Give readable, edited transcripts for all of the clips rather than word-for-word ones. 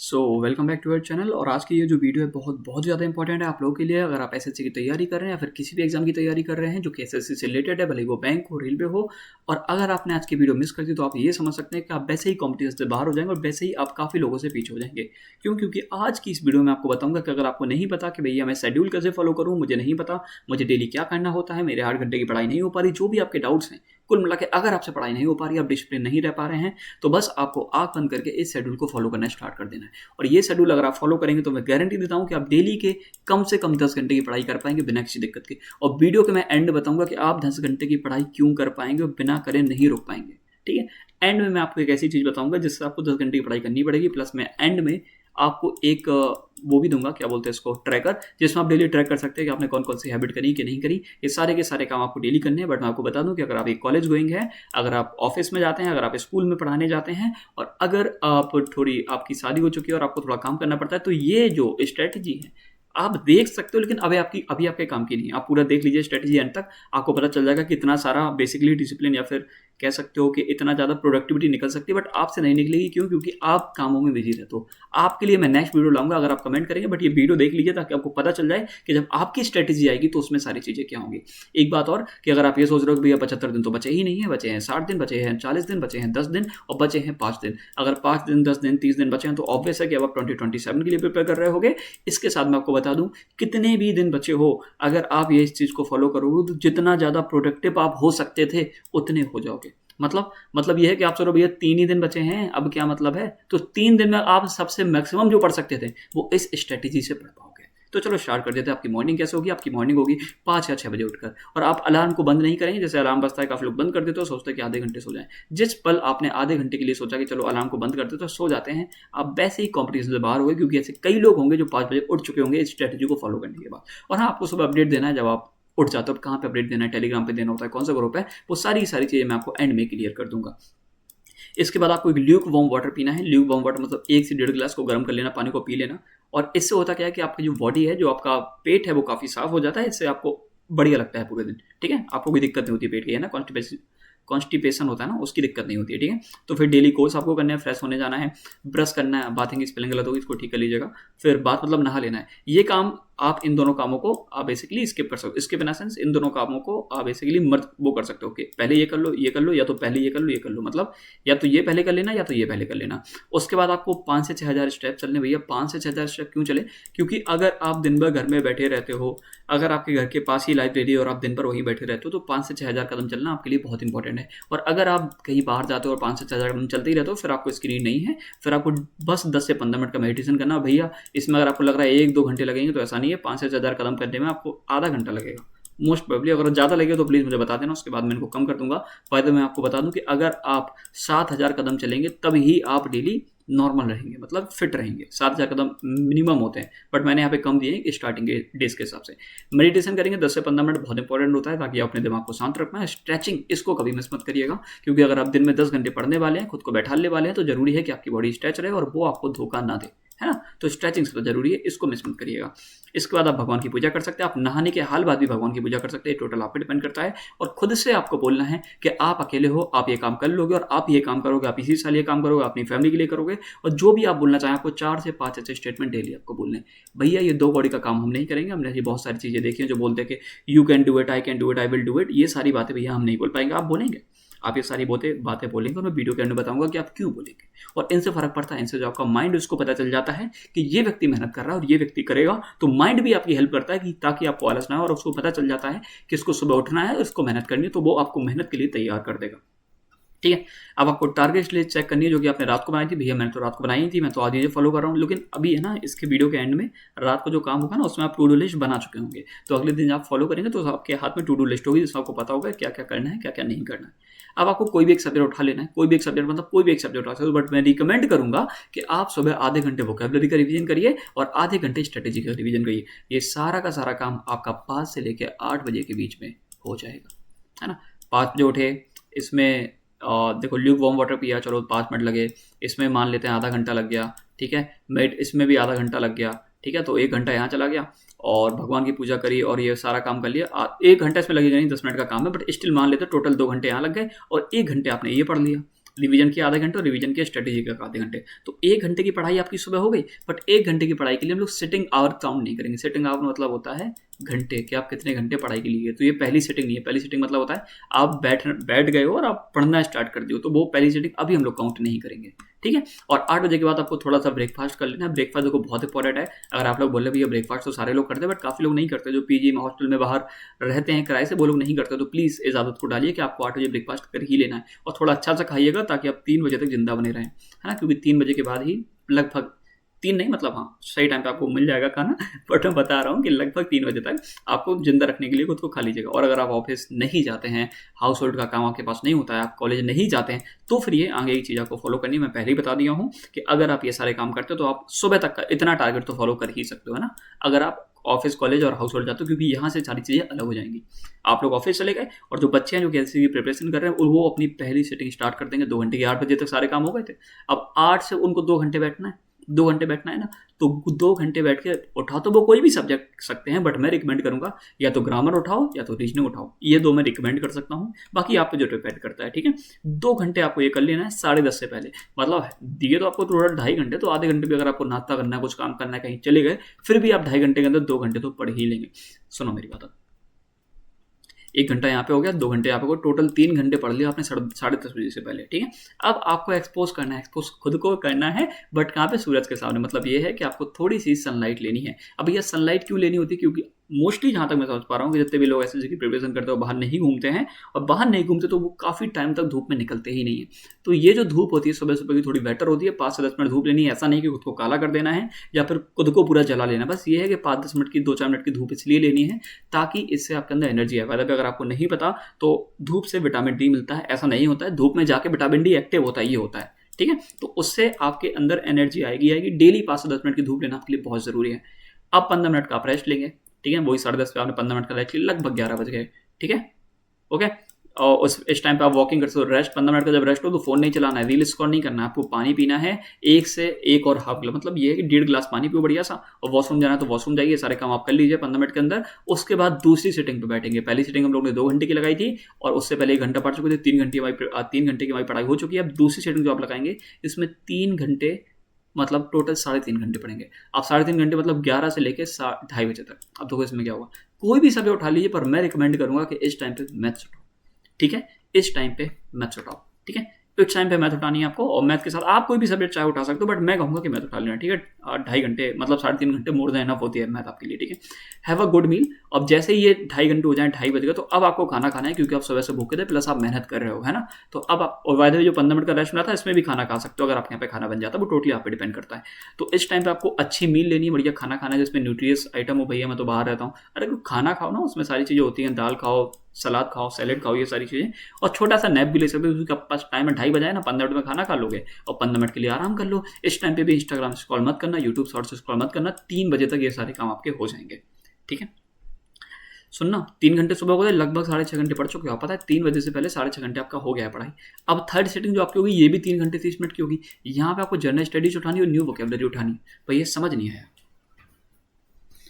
Welcome back to our channel. और आज की ये जो वीडियो है बहुत बहुत ज़्यादा इंपॉर्टेंट है आप लोगों के लिए। अगर आप एसएससी की तैयारी कर रहे हैं या फिर किसी भी एग्जाम की तैयारी कर रहे हैं जो कि एसएससी से रिलेटेड है, भले वो बैंक हो, रेलवे हो, और अगर आपने आज की वीडियो मिस कर दी तो आप ये समझ सकते हैं कि आप वैसे ही कॉम्पिटिशन से बाहर हो जाएंगे और वैसे ही आप काफ़ी लोगों से पीछे हो जाएंगे। क्यों? क्योंकि आज की इस वीडियो में आपको बताऊंगा कि अगर आपको नहीं पता कि भैया मैं शेड्यूल कैसे फॉलो करूँ, मुझे नहीं पता मुझे डेली क्या करना होता है, मेरे 8 घंटे की पढ़ाई नहीं हो पा रही, जो भी आपके डाउट्स हैं, कुल मिला के अगर आपसे पढ़ाई नहीं हो पा रही, आप डिसिप्लिन नहीं रह पा रहे हैं, तो बस आपको आँख बंद करके इस शेड्यूल को फॉलो करना स्टार्ट कर देना है। और ये शेड्यूल अगर आप फॉलो करेंगे तो मैं गारंटी देता हूं कि आप डेली के कम से कम 10 घंटे की पढ़ाई कर पाएंगे बिना किसी दिक्कत के। और वीडियो के मैं एंड बताऊंगा कि आप 10 घंटे की पढ़ाई क्यों कर पाएंगे और बिना करे नहीं रोक पाएंगे। ठीक है, एंड में मैं आपको एक ऐसी चीज़ बताऊंगा जिससे आपको 10 घंटे की पढ़ाई करनी पड़ेगी, प्लस मैं एंड में आपको एक वो भी दूंगा, क्या बोलते हैं इसको, ट्रैकर, जिसमें आप डेली ट्रैक कर सकते हैं कि आपने कौन कौन सी हैबिट करी कि नहीं करी। ये सारे के सारे काम आपको डेली करने हैं। बट मैं आपको बता दूं कि अगर आप एक कॉलेज गोइंग है, अगर आप ऑफिस में जाते हैं, अगर आप स्कूल में पढ़ाने जाते हैं, और अगर आप थोड़ी आपकी शादी हो चुकी है और आपको थोड़ा काम करना पड़ता है, तो ये जो स्ट्रेटजी है आप देख सकते हो, लेकिन अभी आपके काम की नहीं है। आप पूरा देख लीजिए स्ट्रेटजी एंड तक, आपको पता चल जाएगा कि इतना सारा बेसिकली डिसिप्लिन या फिर कह सकते हो कि इतना ज़्यादा प्रोडक्टिविटी निकल सकती है, बट आपसे नहीं निकलेगी। क्यों? क्योंकि आप कामों में बिजी रहते हो। आपके लिए मैं नेक्स्ट वीडियो लाऊंगा अगर आप कमेंट करेंगे, बट ये वीडियो देख लीजिए ताकि आपको पता चल जाए कि जब आपकी स्ट्रेटजी आएगी तो उसमें सारी चीज़ें क्या होंगी। एक बात और कि अगर आप ये सोच रहे हो कि भैया 75 दिन तो बचे ही नहीं है, बचे हैं 60 दिन, बचे हैं 40 दिन, बचे हैं 10 दिन और बचे हैं 5 दिन। अगर 5 दिन, 10 दिन, 30 दिन बचे हैं तो ऑब्वियस है कि अब आप 2027 के लिए प्रिपेयर कर रहे होगे। इसके साथ मैं आपको बता दूं, कितने भी दिन बचे हो, अगर आप ये इस चीज़ को फॉलो करोगे तो जितना ज़्यादा प्रोडक्टिव आप हो सकते थे उतने हो जाओगे। मतलब ये है कि आप सोचो भैया 3 ही दिन बचे हैं, अब क्या मतलब है, तो 3 दिन में आप सबसे मैक्सिमम जो पढ़ सकते थे वो इस स्ट्रेटेजी से पढ़ पाओगे। तो चलो स्टार्ट कर देते हैं। आपकी मॉर्निंग कैसे होगी? आपकी मॉर्निंग होगी 5 या 6 बजे उठकर, और आप अलार्म को बंद नहीं करेंगे। जैसे अलार्म बजता है, काफी लोग बंद कर देते हो, सोचते हैं कि आधे घंटे सो जाएं। जिस पल आपने आधे घंटे के लिए सोचा कि चलो अलार्म को बंद करते तो सो जाते हैं, आप वैसे ही कॉम्पिटिशन से बाहर हो गए। क्योंकि ऐसे कई लोग होंगे जो 5 बजे उठ चुके होंगे इस स्ट्रेटेजी को फॉलो करने के बाद। और हाँ, आपको सुबह अपडेट देना है जब आप उठ जाते हो। कहाँ पे अपडेट देना है, टेलीग्राम पे देना होता है, कौन सा ग्रुप है, वो सारी चीज़ें मैं आपको एंड में क्लियर कर दूंगा। इसके बाद आपको एक ल्यूक वार्म वाटर पीना है। ल्यूक वार्म वाटर मतलब 1 से 1.5 गिलास को गर्म कर लेना, पानी को पी लेना। और इससे होता क्या है कि आपकी जो बॉडी है, जो आपका पेट है, वो काफ़ी साफ हो जाता है। इससे आपको बढ़िया लगता है पूरे दिन। ठीक है, आपको कोई दिक्कत नहीं होती पेट की, है ना, कॉन्स्टिपेशन होता है ना, उसकी दिक्कत नहीं होती है। ठीक है, तो फिर डेली कोर्स आपको करना है, फ्रेश होने जाना है, ब्रश करना है, बाथिंग स्पेलिंग गलत होगी इसको ठीक कर लीजिएगा। फिर बात मतलब नहा लेना है। ये काम आप इन दोनों कामों को आप बेसिकली स्किप कर सकते हो। स्किप इन सेंस इन दोनों कामों को आप बेसिकली मत वो कर सकते हो कि पहले ये कर लो, ये कर लो, या तो पहले ये कर लो, ये कर लो। मतलब या तो ये पहले कर लेना या तो ये पहले कर लेना। उसके बाद आपको 5 से 6 हज़ार स्टेप चलने। भैया 5 से 6 हज़ार स्टेप क्यों चले? क्योंकि अगर आप दिन भर घर में बैठे रहते हो, अगर आपके घर के पास ही लाइब्रेरी और आप दिन भर वहीं बैठे रहते हो, तो 5 से 6 हज़ार कदम चलना आपके लिए बहुत इंपॉर्टेंट है। और अगर आप कहीं बाहर जाते हो और 5 से 6 हज़ार कदम चलते ही रहते हो, फिर आपको स्क्रीन नहीं है, फिर आपको बस 10 से 15 मिनट का मेडिटेशन करना। भैया इसमें अगर आपको लग रहा है 1-2 घंटे लगेंगे, तो ऐसा नहीं है। 5 से 6 हज़ार कदम करने में आपको आधा घंटा लगेगा मोस्ट प्रोबेबली। अगर ज़्यादा लगे तो प्लीज़ मुझे बता देना, उसके बाद मैं इनको कम कर दूंगा। फायदे मैं आपको बता दूं कि अगर आप 7,000 कदम चलेंगे तभी आप डेली नॉर्मल रहेंगे, मतलब फिट रहेंगे। 7,000 कदम मिनिमम होते हैं, बट मैंने यहाँ पे कम दिए हैं स्टार्टिंग के डेज के हिसाब से। मेडिटेशन करेंगे 10 से 15 मिनट, बहुत इंपॉर्टेंट होता है ताकि आप अपने दिमाग को शांत रखना है। स्ट्रेचिंग इसको कभी मिस मत करिएगा, क्योंकि अगर आप दिन में 10 घंटे पढ़ने वाले हैं, खुद को बैठाने वाले हैं, तो जरूरी है कि आपकी बॉडी स्ट्रेच रहे और वो आपको धोखा ना दे, है ना। तो स्ट्रेचिंग सबसे जरूरी है, इसको मिस मत करिएगा। इसके बाद आप भगवान की पूजा कर सकते हैं। आप नहाने के हाल बाद भी भगवान की पूजा कर सकते हैं, टोटल आप पे डिपेंड करता है। और खुद से आपको बोलना है कि आप अकेले हो, आप ये काम कर लोगे, और आप ये काम करोगे, आप इसी साल ये काम करोगे, अपनी फैमिली के लिए करोगे। और जो भी आप बोलना चाहें, आपको 4 से 5 ऐसे स्टेटमेंट डेली आपको बोलने हैं। भैया ये 2 कौड़ी का काम हम नहीं करेंगे। हमने ये बहुत सारी चीज़ें देखी हैं जो बोलते हैं कि you can do it, I can do it, I will do it. ये सारी बातें भैया हम नहीं बोल पाएंगे, आप बोलेंगे। आप ये सारी बातें बोलेंगे और मैं वीडियो के अंदर बताऊंगा कि आप क्यों बोलेंगे। और इनसे फर्क पड़ता है, इनसे जो आपका माइंड उसको पता चल जाता है कि ये व्यक्ति मेहनत कर रहा है और ये व्यक्ति करेगा, तो माइंड भी आपकी हेल्प करता है कि ताकि आपको आलस ना हो, और उसको पता चल जाता है कि इसको सुबह उठना है, उसको मेहनत करनी है, तो वो आपको मेहनत के लिए तैयार कर देगा। ठीक है, अब आपको टारगेट लिस्ट चेक करनी है जो कि आपने रात को बनाई थी। भैया मैंने तो रात को बनाई थी, मैं तो आज ये फॉलो कर रहा हूँ। लेकिन अभी है ना, इसके वीडियो के एंड में रात को जो काम होगा ना, उसमें आप टू डू लिस्ट बना चुके होंगे, तो अगले दिन आप फॉलो करेंगे तो आपके हाथ में टू डू लिस्ट होगी, जिसमें आपको पता होगा क्या क्या करना है, क्या क्या नहीं करना है। अब आपको कोई भी एक सब्जेक्ट उठा लेना है, कोई भी एक सब्जेक्ट, मतलब कोई भी एक सब्जेक्ट उठा सकते हो। बट मैं रिकमेंड करूंगा कि आप सुबह आधे घंटे वोकैबुलरी का रिवीजन करिए और आधे घंटे स्ट्रेटेजी का रिवीजन करिए। ये सारा का सारा काम आपका 5 से लेकर 8 बजे के बीच में हो जाएगा, है ना। 5 बजे उठे, इसमें देखो ल्यूक वार्म वाटर पिया, चलो 5 मिनट लगे, इसमें मान लेते हैं आधा घंटा लग गया। ठीक है, मेड इसमें भी आधा घंटा लग गया। ठीक है, तो 1 घंटा यहाँ चला गया। और भगवान की पूजा करी और ये सारा काम कर लिया। 1 घंटा इसमें लगेगा नहीं, 10 मिनट का काम है, बट स्टिल मान लेते टोटल 2 घंटे यहाँ लग गए और 1 घंटे आपने ये पढ़ लिया। रिवीजन के आधे घंटे और रिवीजन के स्ट्रेटेजी के आधे घंटे। तो 1 घंटे की पढ़ाई आपकी सुबह हो गई, बट 1 घंटे की पढ़ाई के लिए हम लोग सिटिंग आवर काउंट नहीं करेंगे। सिटिंग आवर मतलब होता है घंटे, कि आप कितने घंटे पढ़ाई के लिए। तो ये पहली सिटिंग नहीं है। पहली सिटिंग मतलब होता है आप बैठ गए हो और आप पढ़ना स्टार्ट कर दियो, तो वो पहली सिटिंग अभी हम लोग काउंट नहीं करेंगे, ठीक है। और 8 बजे के बाद आपको थोड़ा सा ब्रेकफास्ट कर लेना है। ब्रेकफास्ट देखो बहुत इंपॉर्टेंट है। अगर आप लोग बोले भैया ब्रेकफास्ट तो सारे लोग करते हैं, बट काफ़ी लोग नहीं करते, जो पीजी में हॉस्टल में बाहर रहते हैं किराए से, वो लोग नहीं करते। तो प्लीज़ इस आदत को डालिए कि आपको 8 बजे ब्रेकफास्ट कर ही लेना है, और थोड़ा अच्छा सा खाइएगा ताकि आप 3 बजे तक जिंदा बने रहें, है ना। क्योंकि 3 बजे के बाद ही लगभग 3 नहीं, मतलब हाँ सही टाइम पे आपको मिल जाएगा खाना, बट मैं बता रहा हूँ कि लगभग 3 बजे तक आपको जिंदा रखने के लिए खुद को खा लीजिएगा। और अगर आप ऑफिस नहीं जाते हैं, हाउस होल्ड का काम आपके पास नहीं होता है, आप कॉलेज नहीं जाते हैं, तो फिर ये आगे की चीज़ आपको फॉलो करनी है। मैं पहले ही बता दिया हूँ कि अगर आप ये सारे काम करते हो तो आप सुबह तक का इतना टारगेट तो फॉलो कर ही सकते हो, है ना। अगर आप ऑफिस, कॉलेज और हाउस होल्ड जाते हो, क्योंकि यहाँ से सारी चीज़ें अलग हो जाएंगी। आप लोग ऑफिस चले गए, और जो बच्चे हैं जो कैसे की प्रिपरेशन कर रहे हैं, वो अपनी पहली सिटिंग स्टार्ट कर देंगे 2 घंटे की। 8 बजे तक सारे काम हो गए थे, अब 8 से उनको 2 घंटे बैठना है, 2 घंटे बैठना है ना, तो 2 घंटे बैठ के उठाओ तो वो कोई भी सब्जेक्ट सकते हैं, बट मैं रिकमेंड करूंगा या तो ग्रामर उठाओ या तो रीजनिंग उठाओ, ये 2 मैं रिकमेंड कर सकता हूँ। बाकी आप पे जो डिपेंड करता है, ठीक है। 2 घंटे आपको ये कर लेना है 10:30 से पहले, मतलब दिए तो आपको थोड़ा 2.5 घंटे, तो आधे घंटे भी अगर आपको नाश्ता करना है, कुछ काम करना है, कहीं चले गए, फिर भी आप 2.5 घंटे के अंदर 2 घंटे तो पढ़ ही लेंगे। सुनो मेरी बात, 1 घंटा यहाँ पे हो गया, 2 घंटे यहाँ पे हो, टोटल 3 घंटे पढ़ लिया आपने 10:30 बजे से पहले, ठीक है। अब आपको एक्सपोज करना है, एक्सपोज खुद को करना है, बट कहाँ पे, सूरज के सामने। मतलब ये है कि आपको थोड़ी सी सनलाइट लेनी है। अब यह सनलाइट क्यों लेनी होती है, क्योंकि मोस्टली जहाँ तक मैं समझ पा रहा हूँ कि जितने भी लोग एसएससी की प्रिपरेशन करते हो बाहर नहीं घूमते हैं, और बाहर नहीं घूमते तो वो काफ़ी टाइम तक धूप में निकलते ही नहीं है। तो ये जो धूप होती है सुबह सुबह की थोड़ी बेटर होती है। 5 से 10 मिनट धूप लेनी है। ऐसा नहीं कि खुद को काला कर देना है या फिर खुद को पूरा जला लेना, बस ये है कि 5-10 मिनट की, 2-4 मिनट की धूप इसलिए लेनी है ताकि इससे आपके अंदर एनर्जी आए। वैसे अगर आपको नहीं पता तो धूप से विटामिन डी मिलता है, ऐसा नहीं होता है धूप में जाके विटामिन डी एक्टिव होता है, ये होता है, ठीक है। तो उससे आपके अंदर एनर्जी आएगी। डेली 5 से 10 मिनट की धूप लेना आपके लिए बहुत ज़रूरी है। अब 15 मिनट का आप रेस्ट लेंगे, ठीक है। वही 10:30 पे आपने 15 मिनट का रेस्ट लिया, लगभग 11 बज गए, ठीक है, ओके। और इस टाइम पे आप वॉकिंग करते हो, रेस्ट 15 मिनट का जब रेस्ट हो तो फोन नहीं चलाना है, रील स्क्रॉल नहीं करना है, आपको पानी पीना है 1 से 1 और हाफ गिलास, मतलब ये है कि 1.5 गिलास पानी पियो बढ़िया सा, और वॉशरूम जाना है तो वॉशरूम जाइए। सारे काम आप कर लीजिए 15 मिनट के अंदर। उसके बाद दूसरी सिटिंग पे बैठेंगे। पहली सिटिंग हम लोग ने 2 घंटे की लगाई थी, और उससे पहले 1 घंटा पढ़ चुके थे, 3 घंटे की हमारी पढ़ाई हो चुकी है। अब दूसरी सिटिंग जो आप लगाएंगे, इसमें 3 घंटे, मतलब टोटल 3.5 घंटे पढ़ेंगे आप। 3.5 घंटे मतलब 11 से लेकर 2:30 बजे तक। अब देखो इसमें क्या होगा, कोई भी सब्जेक्ट उठा लीजिए, पर मैं रिकमेंड करूंगा कि इस टाइम पे मैथ्स उठाओ, ठीक है। इस टाइम पे मैथ्स उठाओ, ठीक है। इस टाइम पे मैथ उठानी है आपको, और मैथ के साथ आप कोई भी सब्जेक्ट चाहे उठा सकते हो, बट मैं कहूँगा कि मैथ उठा लेना, ठीक है। 2.5 घंटे मतलब 3.5 घंटे मोर देन इनफ होती है मैथ आपके लिए, ठीक है। Have a good meal. अब जैसे ही ये 2.5 घंटे हो जाए, 2:30 बज गए, तो अब आपको खाना खाना है, क्योंकि आप सुबह से भूखे थे, प्लस आप मेहनत कर रहे हो, है ना। तो अब आप, और वायदे जो 15 मिनट का रेस्ट मिला था, इसमें भी खाना खा सकते हो अगर आपके यहाँ पे खाना बन जाता है, वो टोटली आप पे डिपेंड करता है। तो इस टाइम पे आपको अच्छी मील लेनी है, बढ़िया खाना खाना है जिसमें न्यूट्रियस आइटम हो। भैया मैं तो बाहर रहता हूँ, अरे खाना खाओ ना, उसमें सारी चीज़ें होती हैं, दाल खाओ, सलाद खाओ, सैलेड खाओ, ये सारी चीज़ें। और छोटा सा नैप भी ले सकते हो, क्योंकि आपके पास टाइम है, 2:30 बजाए ना, 15 मिनट में खाना खा लोगे और 15 मिनट के लिए आराम कर लो। इस टाइम पे भी इंस्टाग्राम स्क्रॉल मत करना, यूट्यूब शॉर्ट्स स्क्रॉल मत करना। 3 बजे तक ये सारे काम आपके हो जाएंगे, ठीक है। सुनना, 3 घंटे सुबह हो गए, लगभग 6.5 घंटे पढ़ चुके हो, पता है 3 बजे से पहले 6.5 घंटे आपका हो गया है पढ़ाई। अब थर्ड सेटिंग जो आपकी होगी, ये भी 3 घंटे 30 मिनट की होगी। यहाँ पे आपको जनरल स्टडीज उठानी और न्यू वोकेबलरी उठानी। भाई ये समझ नहीं आया।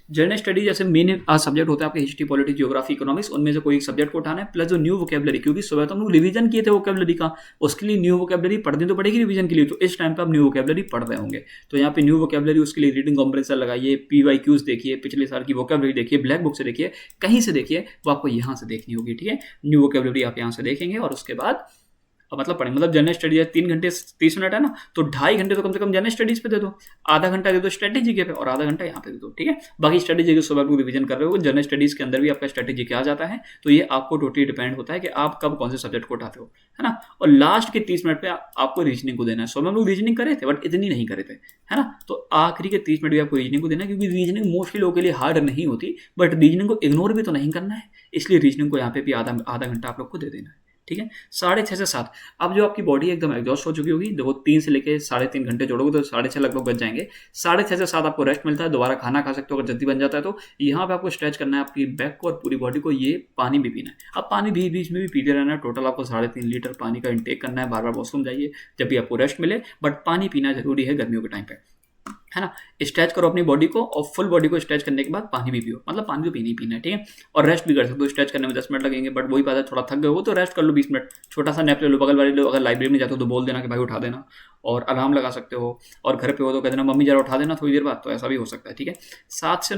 जनरल स्टडी जैसे मेन सब्जेक्ट होता है आपके हिस्ट्री, पॉलिटिक्स, जियोग्राफी, इकोनॉमिक्स, उनमें से कोई एक सब्जेक्ट को उठाना है, प्लस जो न्यू वोकेबलरी, क्योंकि सुबह तो हम लोग रिवीजन किए थे वोकेबलरी का, उसके लिए न्यू वोकेबलरी पढ़नी तो पड़ेगी रिवीजन के लिए। तो इस टाइम पे आप न्यू वोकेबलरी पढ़ रहे होंगे, तो यहाँ पे न्यू वोकेबलरी, उसके लिए रीडिंग कॉम्प्रेंसर लगाइए, PYQs देखिए, पिछले साल की वोकेबलरी देखिए, ब्लैक बुक से देखिए, कहीं से देखिए, वो आपको यहाँ से देखनी होगी, ठीक है। न्यू वोकेबलरी आप यहाँ से देखेंगे, और उसके बाद मतलब पढ़ेंगे। मतलब जनरल स्टडीज है 3 घंटे 30 मिनट है ना, तो 2.5 घंटे तो कम से कम जनरल स्टडीज पे दे दो, आधा घंटा दे दो स्ट्रेटेजी के पे, और आधा घंटा यहाँ पे दे दो, ठीक है। बाकी स्ट्रेटेजी के सुबह आप रिवीजन कर रहे हो, जनरल स्टडीज के अंदर भी आपका स्ट्रेटेजी क्या जाता है, तो ये आपको टोटली डिपेंड होता है कि आप कब कौन से सब्जेक्ट को उठाते हो, है ना। और लास्ट के 30 मिनट पे आपको रीजनिंग को देना है। सुबह हम लोग रीजनिंग करे थे, बट इतनी नहीं करे थे, है ना। तो आखिरी के 30 मिनट भी आपको रीजनिंग को देना है, क्योंकि रीजनिंग मोस्टली लोगों के लिए हार्ड नहीं होती, बट रीजनिंग को इग्नोर भी तो नहीं करना है, इसलिए रीजनिंग को यहाँ पे भी आधा घंटा आप लोग को दे देना है, ठीक है। 6:30 से 7। अब जो आपकी बॉडी एकदम एग्जॉस्ट हो चुकी होगी, देखो 3 से लेके 3.5 घंटे जोड़ोगे तो 6:30 लगभग बच जाएंगे। 6:30 से 7 आपको रेस्ट मिलता है, दोबारा खाना खा सकते हो अगर जल्दी बन जाता है तो। यहाँ पे आपको स्ट्रेच करना है आपकी बैक को और पूरी बॉडी को, ये पानी भी पीना है। अब पानी भी बीच में भी पीते रहना है। टोटल आपको 3.5 लीटर पानी का इंटेक करना है। बार बार वॉशरूम जाइए जब भी आपको रेस्ट मिले, बट पानी पीना जरूरी है गर्मियों के टाइम पे। है ना। स्ट्रेच करो अपनी बॉडी को और फुल बॉडी को स्ट्रेच करने के बाद पानी भी पियो, मतलब पानी तो पीना ही पीना है, ठीक है। और रेस्ट भी कर सकते हो, स्ट्रेच करने में 10 मिनट लगेंगे, बट वही बात है थोड़ा थक गए हो तो रेस्ट कर लो 20 मिनट, छोटा सा नैप ले लो। बगल वाले लोग अगर लाइब्रेरी में जाते हो तो बोल देना कि भाई उठा देना, और अलार्म लगा सकते हो। और घर पे हो तो कह देना मम्मी जरा उठा देना थोड़ी देर बाद, तो ऐसा भी हो सकता है, ठीक है। 7 से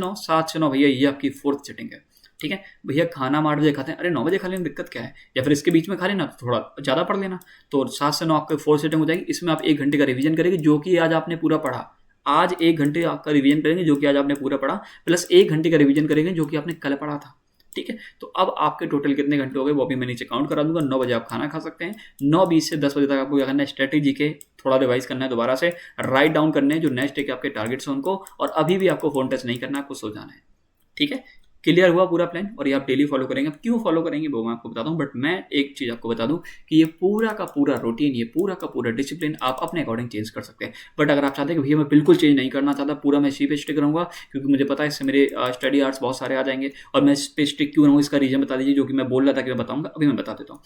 9 भैया ये आपकी 4th सिटिंग है, ठीक है। भैया खाना हम 8 बजे खाते हैं, अरे 9 बजे खा लेना, दिक्कत क्या है, या फिर इसके बीच में खा लेना तो थोड़ा ज़्यादा पढ़ लेना। तो 7 से 9 आपकी 4th सिटिंग हो जाएगी। इसमें आप 1 घंटे का रिवीजन करेंगे जो कि आज आपने पूरा पढ़ा। आज 1 घंटे आपका रिवीजन करेंगे जो कि आज आपने पूरा पढ़ा, प्लस 1 घंटे का रिवीजन करेंगे जो कि आपने कल पढ़ा था, ठीक है। तो अब आपके टोटल कितने घंटे हो गए वो भी मैं नीचे काउंट करा दूंगा। 9 बजे आप खाना खा सकते हैं, 9:20 से 10 बजे तक आपको क्या करना है, स्ट्रेटेजी के थोड़ा रिवाइज करना है, दोबारा से राइट डाउन करने हैं जो नेक्स्ट डे के आपके टारगेट्स हैं उनको, और अभी भी आपको फोन टच नहीं करना, आपको सो जाना है, ठीक है। क्लियर हुआ पूरा प्लान, और ये आप डेली फॉलो करेंगे। अब क्यों फॉलो करेंगे वो मैं आपको बताता हूँ, बट मैं एक चीज़ आपको बता दूं कि ये पूरा का पूरा रूटीन, ये पूरा का पूरा डिसिप्लिन आप अपने अकॉर्डिंग चेंज कर सकते हैं। बट अगर आप चाहते हैं कि भैया मैं बिल्कुल चेंज नहीं करना चाहता, पूरा मैं इसी पे स्टिक रहूँगा, क्योंकि मुझे पता है इससे मेरे स्टडी आवर्स बहुत सारे आ जाएंगे, और मैं इस पे स्टिक क्यों रहूँ इसका रीजन बता दीजिए, जो कि मैं बोल रहा था कि मैं बताऊँगा, अभी मैं बता देता हूँ।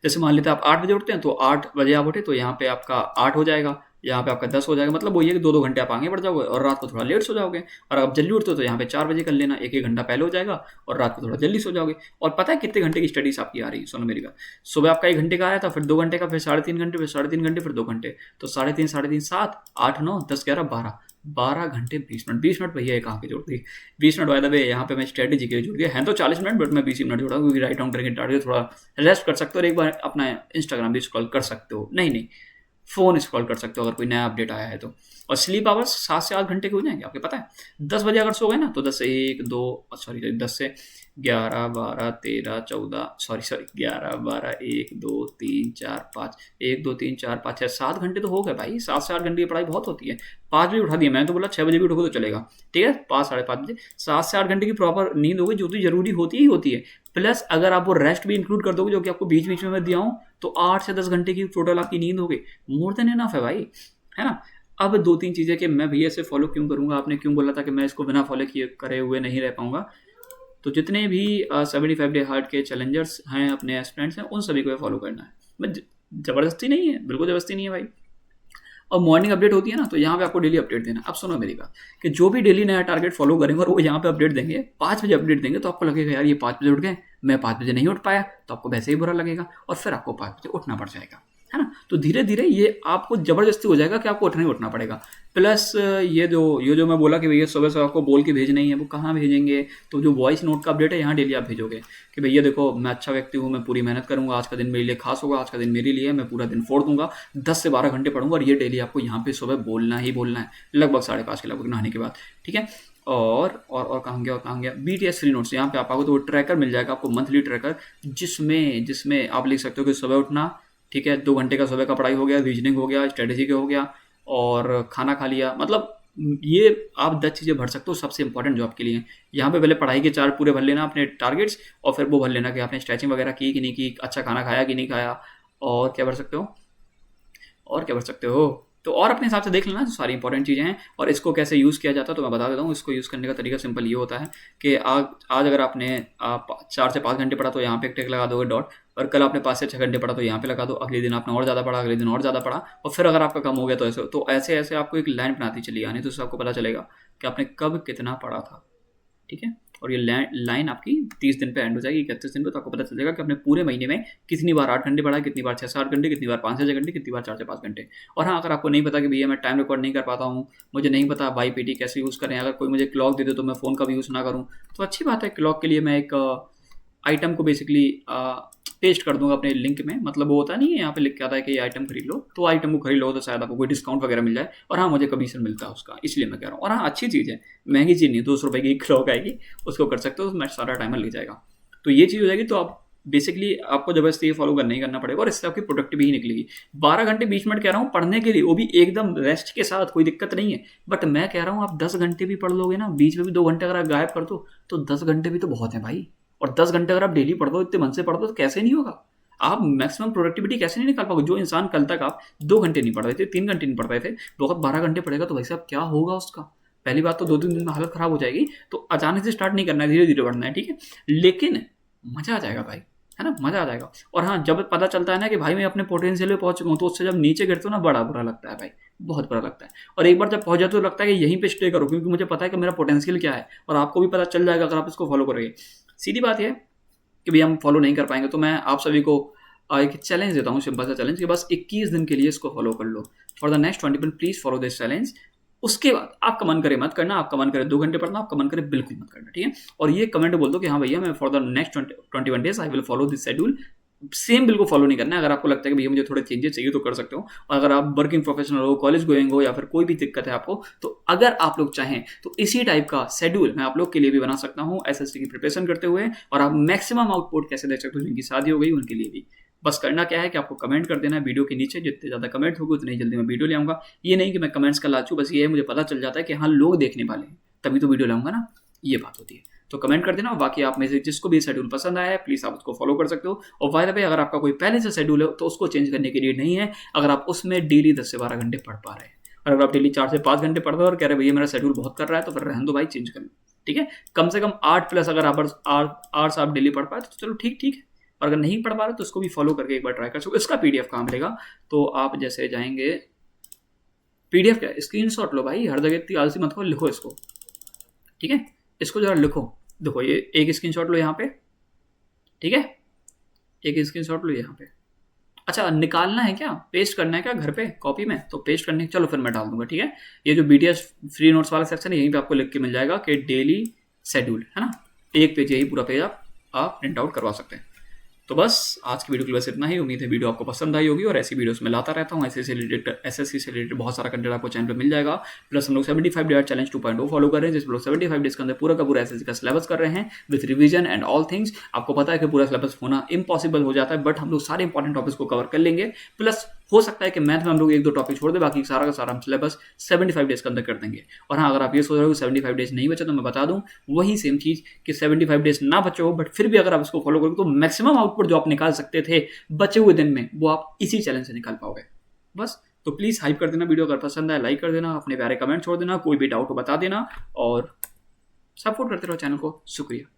जैसे मान लेते हैं आप 8 बजे उठते हैं, तो 8 बजे आप उठे तो यहाँ पे आपका 8 हो जाएगा, यहाँ पे आपका 10 हो जाएगा, मतलब वही है कि 2-2 घंटे आप आगे बढ़ जाओगे और रात को थोड़ा लेट सो जाओगे। और आप जल्दी उठते हो तो यहाँ पे 4 बजे कर लेना, 1-1 घंटा पहले हो जाएगा और रात को थोड़ा जल्दी सो जाओगे। और पता है कितने घंटे की स्टडीज आपकी आ रही है, सुनो मेरी बात। सुबह आपका 1 घंटे का आया था, फिर 2 घंटे का, फिर 3.5 घंटे, फिर 3.5 घंटे, फिर 2 घंटे, तो 3.5 3.5 7 8 9 10 11 12 घंटे 20 मिनट। 20 मिनट भैया कहाँ के जोड़ दी, 20 मिनट बाय द वे यहाँ पे मैं स्ट्रेटेजी के लिए जोड़ दिया है, तो 40 मिनट, बट मैं 20 मिनट जोड़ा क्योंकि राइट डाउन करके टारगेट, थोड़ा रेस्ट कर सकते हो और एक बार अपना इंस्टाग्राम भी स्क्रॉल कर सकते हो, नहीं फ़ोन स्क्रॉल कर सकते हो अगर कोई नया अपडेट आया है तो। और स्लीप आवर्स 7 से 8 घंटे के हो जाएंगे आपके, पता है। 10 बजे अगर सो गए ना तो 10 से 1 2 सॉरी 10 से 11 12 13 14 सॉरी 11 12 1 2 3 4 5 1 2 3 4 5 6 7 घंटे तो हो गए भाई। 7 से 8 घंटे की पढ़ाई बहुत होती है। 5 बजे उठा दिया, मैं तो बोला 6 बजे भी उठोगे तो चलेगा, ठीक है। 5 साढ़े 5 बजे 7 से 8 घंटे की प्रॉपर नींद हो गई, जो तो जरूरी होती ही होती है। प्लस अगर आप वो रेस्ट भी इंक्लूड कर दोगे जो कि आपको बीच बीच में मैं दिया हूँ, तो 8 से 10 घंटे की टोटल आपकी नींद हो गई, मोर देन इनफ है भाई, है ना। अब 2-3 चीज़ें कि मैं भैया इसे फॉलो क्यों करूँगा, आपने क्यों बोला था कि मैं इसको बिना फॉलो किए करे हुए नहीं रह पाऊँगा। तो जितने भी 75 डे हार्ड के चैलेंजर्स हैं, अपने एस्पिरेंट्स हैं, उन सभी को फॉलो करना है। मैं ज़बरदस्ती नहीं है, बिल्कुल ज़बरदस्ती नहीं है भाई। और मॉर्निंग अपडेट होती है ना, तो यहाँ पे आपको डेली अपडेट देना। अब सुनो मेरी बात कि जो भी डेली नया टारगेट फॉलो करेंगे और वो यहाँ पे अपडेट देंगे, 5 बजे अपडेट देंगे, तो आपको लगेगा यार ये 5 बजे उठ गए, मैं 5 बजे नहीं उठ पाया, तो आपको वैसे ही बुरा लगेगा और फिर आपको 5 बजे उठना पड़ जाएगा, है ना। तो धीरे धीरे ये आपको जबरदस्ती हो जाएगा कि आपको उठना ही उठना पड़ेगा। प्लस ये जो मैं बोला कि भैया सुबह सुबह आपको बोल के भेजना ही है, वो कहाँ भेजेंगे, तो जो वॉइस नोट का अपडेट है यहाँ डेली आप भेजोगे कि भैया देखो मैं अच्छा व्यक्ति हूँ, मैं पूरी मेहनत करूँगा, आज का दिन मेरे लिए खास होगा, आज का दिन मेरे लिए, मैं पूरा दिन फोड़ दूंगा, 10 से 12 घंटे पढ़ूंगा, और ये डेली आपको यहाँ पे सुबह बोलना ही बोलना है, लगभग 5:30 के लगभग नहाने के बाद, ठीक है। और कहाँ गया BTS फ्री नोट्स, यहाँ पे आप आओगे तो वो ट्रैकर मिल जाएगा आपको, मंथली ट्रैकर, जिसमें आप लिख सकते हो कि सुबह उठना, ठीक है, 2 घंटे का सुबह का पढ़ाई हो गया, रीजनिंग हो गया, स्ट्रेटेजी का हो गया, और खाना खा लिया, मतलब ये आप 10 चीज़ें भर सकते हो सबसे इंपॉर्टेंट जो आपके लिए हैं। यहाँ पे पहले पढ़ाई के 4 पूरे भर लेना अपने टारगेट्स, और फिर वो भर लेना कि आपने स्ट्रेचिंग वगैरह की कि नहीं की, अच्छा खाना खाया कि नहीं खाया, और क्या भर सकते हो, तो और अपने हिसाब से देख लेना जो सारी इंपॉर्टेंट चीज़ें हैं। और इसको कैसे यूज़ किया जाता है तो मैं बता देता हूँ। इसको यूज़ करने का तरीका सिंपल ये होता है कि आज अगर आपने 4 से 5 घंटे पढ़ा तो यहाँ पे एक टिक लगा दोगे डॉट, और कल आपने 5 से 6 घंटे पढ़ा तो यहाँ पे लगा दो, अगले दिन आपने और ज़्यादा पढ़ा, अगले दिन और ज़्यादा पढ़ा, और फिर अगर आपका कम हो गया तो ऐसे आपको एक लाइन बनाती चली आनी, तो उससे आपको पता चलेगा कि आपने कब कितना पढ़ा था, ठीक है। और ये लाइन आपकी 30 दिन पे एंड हो जाएगी, 31 दिन पे, तो आपको पता चलेगा कि आपने पूरे महीने में कितनी बार 8 घंटे पढ़ा, कितनी बार 6 से 8 घंटे, कितनी बार 5 से 6 घंटे, कितनी बार 4 से 5 घंटे। और हाँ, अगर आपको नहीं पता कि भैया मैं टाइम रिकॉर्ड नहीं कर पाता हूँ, मुझे नहीं पता YPT कैसे यूज़ करें, अगर कोई मुझे क्लॉक दे दे तो मैं फ़ोन का भी यूज़ ना करूँ, तो अच्छी बात है। क्लॉक के लिए मैं एक आइटम को बेसिकली पेस्ट कर दूंगा अपने लिंक में, मतलब वो होता नहीं है यहाँ पे लिख के आता है कि ये आइटम खरीद लो, तो आइटम को खरीद लो तो शायद आपको कोई डिस्काउंट वगैरह मिल जाए, और हाँ मुझे कमीशन मिलता है उसका, इसलिए मैं कह रहा हूँ। और हाँ अच्छी चीज़ है, महंगी चीज़ नहीं है, 200 रुपये की क्लॉक आएगी, उसको कर सकते हो, मैं सारा टाइमर ले जाएगा, तो ये चीज़ हो जाएगी। तो आप बेसिकली आपको जबरदस्ती ये फॉलो करना ही करना पड़ेगा, और इससे आपकी प्रोडक्टिविटी ही निकलेगी। 12 घंटे 20 मिनट कह रहा हूँ पढ़ने के लिए, वो भी एकदम रेस्ट के साथ, कोई दिक्कत नहीं है। बट मैं कह रहा हूँ आप 10 घंटे भी पढ़ लोगे ना, बीच में भी 2 घंटे अगर आप गायब कर दो तो 10 घंटे भी तो बहुत है भाई। और 10 घंटे अगर आप डेली पढ़ दो, इतने मन से पढ़ दो, तो कैसे नहीं होगा, आप मैक्सिमम प्रोडक्टिविटी कैसे नहीं निकाल पाओगे। जो इंसान कल तक आप 2 घंटे नहीं पढ़ रहे थे, 3 घंटे नहीं पढ़ रहे थे, वो अब 12 घंटे पढ़ेगा तो भाई साहब क्या होगा उसका। पहली बात तो 2-3 दिन में हालत खराब हो जाएगी। तो अचानक से स्टार्ट नहीं करना है, धीरे धीरे बढ़ना है, ठीक है, लेकिन मजा आ जाएगा भाई। है ना, मज़ा आ जाएगा। और हाँ, जब पता चलता है ना कि भाई मैं अपने पोटेंशियल पे पहुंच चुका हूँ, तो उससे जब नीचे गिरते हो ना, बड़ा बुरा लगता है भाई, बहुत बुरा लगता है। और एक बार जब पहुंच जाते हो तो लगता है कि यहीं पे स्टे करो, क्योंकि मुझे पता है कि मेरा पोटेंशियल क्या है, और आपको भी पता चल जाएगा अगर आप इसको फॉलो करोगे। सीधी बात है कि भाई हम फॉलो नहीं कर पाएंगे, तो मैं आप सभी को एक चैलेंज देता हूँ, सिंपल सा चैलेंज, कि बस 21 दिन के लिए इसको फॉलो कर लो। फॉर द नेक्स्ट 20 दिन प्लीज फॉलो दिस चैलेंज। उसके बाद आपका मन करे मत करना, आपका मन करे 2 घंटे पढ़ना, आपका मन करे बिल्कुल मत करना, ठीक है। और ये कमेंट बोल दो कि हाँ भैया मैं for the next 21 days I will follow this schedule. Same बिल्कुल फॉलो नहीं करना है। अगर आपको लगता है कि भैया मुझे थोड़े चेंजेस चाहिए तो कर सकते हो। और अगर आप वर्किंग प्रोफेशनल हो, कॉलेज गोइंग हो, या फिर कोई भी दिक्कत है आपको, तो अगर आप लोग चाहें तो इसी टाइप का शेड्यूल मैं आप लोग के लिए भी बना सकता हूँ एसएससी की प्रिपरेशन करते हुए। और आप मैक्सिमम आउटपुट कैसे देख सकते हो, जिनकी शादी हो गई उनके लिए भी। बस करना क्या है कि आपको कमेंट कर देना है वीडियो के नीचे, जितने ज़्यादा कमेंट होगी उतनी जल्दी मैं वीडियो ले आऊँगा। ये नहीं कि मैं कमेंट्स का लाचू, बस ये है मुझे पता चल जाता है कि हाँ लोग देखने वाले हैं, तभी तो वीडियो लाऊंगा ना, ये बात होती है। तो कमेंट कर देना। बाकी आप में से जिसको भी शेड्यूल पसंद आया है प्लीज़ आप उसको फॉलो कर सकते हो। और बाय द वे, अगर आपका कोई पहले से शेड्यूल है तो उसको चेंज करने की नीड नहीं है, अगर आप उसमें डेली 10 से 12 घंटे पढ़ पा रहे हैं। और अगर आप डेली 4 से 5 घंटे पढ़ रहे हो और कह रहे भैया मेरा शेड्यूल बहुत कर रहा है, तो फिर रहने दो भाई, चेंज कर लो, ठीक है। कम से कम 8+ अगर आवर्स आप डेली पढ़ पाए तो चलो ठीक है। और अगर नहीं पढ़ पा रहे तो उसको भी फॉलो करके एक बार ट्राई कर सकते हो। इसका PDF कहाँ मिलेगा, तो आप जैसे जाएंगे, PDF क्या, स्क्रीनशॉट लो भाई, हर जगह इतनी आलसी मत हो, लिखो इसको, ठीक है। इसको जरा लिखो, देखो ये एक स्क्रीनशॉट लो यहाँ पे, ठीक है, एक स्क्रीनशॉट लो यहाँ पे। अच्छा, निकालना है क्या, पेस्ट करना है क्या घर पे कॉपी में, तो पेस्ट करने, चलो फिर मैं डाल दूंगा, ठीक है। ये जो BTS फ्री नोट्स वाला सेक्शन है, यहीं पे आपको लिख के मिल जाएगा कि डेली शेड्यूल, है ना। एक पेज, यही पूरा पेज आप प्रिंट आउट करवा सकते हैं। तो बस आज की वीडियो के लिए बस इतना ही। उम्मीद है वीडियो आपको पसंद आई होगी, और ऐसी वीडियोस मैं लाता रहता हूँ। एसएससी से रिलेटेड बहुत सारा कंटेंट आपको चैनल पे मिल जाएगा। प्लस हम लोग 75 डे चैलेंज 2.0 फॉलो कर रहे हैं, जिसमें लोग 75 डेज के अंदर पूरा का पूरा एसएससी का सिलेबस कर रहे हैं with revision and all things. आपको पता है कि पूरा सिलेबस होना इम्पॉसिबल हो जाता है, बट हम लोग सारे इंपॉर्टेंट टॉपिक्स को कवर कर लेंगे। प्लस हो सकता है कि मैथ में हम लोग 1-2 टॉपिक छोड़ दे, बाकी सारा का सारा हम सिलेबस 75 डेज के अंदर कर देंगे। और हाँ, अगर आप ये सोच रहे हो 75 डेज नहीं बचे, तो मैं बता दूं वही सेम चीज़ कि 75 डेज ना बचे हो, बट फिर भी अगर आप इसको फॉलो करोगे तो मैक्सिमम आउटपुट जो आप निकाल सकते थे बचे हुए दिन में, वो आप इसी चैलेंज से निकाल पाओगे। बस, तो प्लीज़ हाइप कर देना वीडियो, अगर पसंद आए लाइक कर देना, अपने प्यारे कमेंट छोड़ देना, कोई भी डाउट हो बता देना, और सपोर्ट करते रहो चैनल को। शुक्रिया।